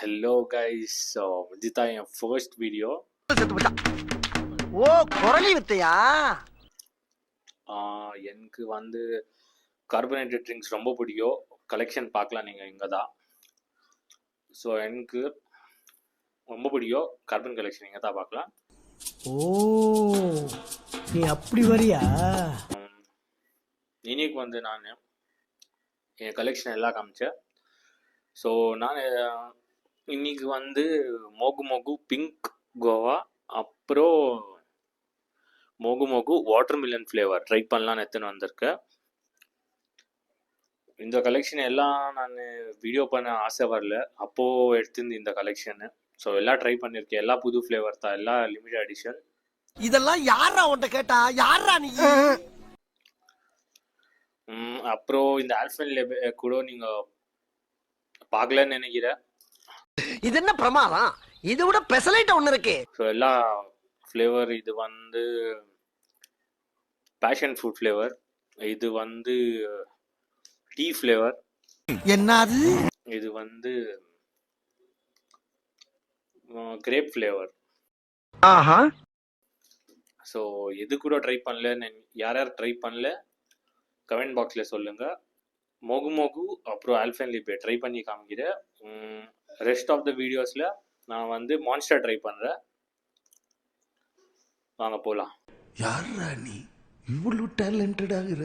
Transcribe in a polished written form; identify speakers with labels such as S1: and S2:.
S1: Hello guys, so இதுதான் என் first video.
S2: ஓ குரலி வித்தையா?
S1: எனக்கு வந்து கார்பனேட்டட் ட்ரிங்க்ஸ் ரொம்ப பிடிக்கும். கலெக்ஷன் பார்க்கலாம் நீங்கள் இங்கே தான். ஸோ எனக்கு ரொம்ப பிடிக்கும் கார்பன் கலெக்ஷன் இங்கே தான் பார்க்கலாம்.
S2: ஓ நீ அப்படி வரியா?
S1: இன்னைக்கு வந்து நான் என் கலெக்ஷன் எல்லாம் காமிச்சேன். ஸோ நான் இன்னைக்கு வந்து மோகு மோகு பிங்க் கோவா அப்புறம் மோகு மோகு வாட்டர்மிலன் ஃப்ளேவர் ட்ரை பண்ணலான்னு எடுத்துன்னு வந்திருக்கேன். இந்த கலெக்ஷன் எல்லாம் நான் வீடியோ பண்ண ஆசை வரல, அப்போது எடுத்துருந்து இந்த கலெக்ஷனு. ஸோ எல்லாம் ட்ரை பண்ணியிருக்கேன், எல்லா புது ஃப்ளேவர் தான், எல்லாம் லிமிடெட் எடிஷன்.
S2: இதெல்லாம் யாரா உன்கிட்ட கேட்டா? யாரா நீ?
S1: அப்புறம் இந்த ஆல்ஃபன் கூட நீங்கள் பார்க்கலன்னு நினைக்கிறேன்.
S2: இது என்ன பிரமாதம்? இது விட பெசலைட் ஒன்று இருக்கு.
S1: ஸோ எல்லா ஃப்ளேவர், இது வந்து பேஷன் ஃப்ரூட் ஃப்ளேவர், இது வந்து டீ ஃப்ளேவர்,
S2: என்னது
S1: இது வந்து கிரேப் ஃப்ளேவர்.
S2: ஆஹா.
S1: ஸோ எது கூட ட்ரை பண்ணல, யார் யார் ட்ரை பண்ணல கமெண்ட் பாக்ஸில் சொல்லுங்கள். மோகு மோகு அப்புறம் ஆல்ஃபன்லிபே ட்ரை பண்ணி காமிக்கிறேன். ரெஸ்ட் ஆஃப் த வீடியோஸில் நான் வந்து மான்ஸ்டர் ட்ரை பண்ணுறேன். வாங்க போகலாம்.
S3: யாரா நீ இவ்வளவு டேலண்டட் ஆகுற?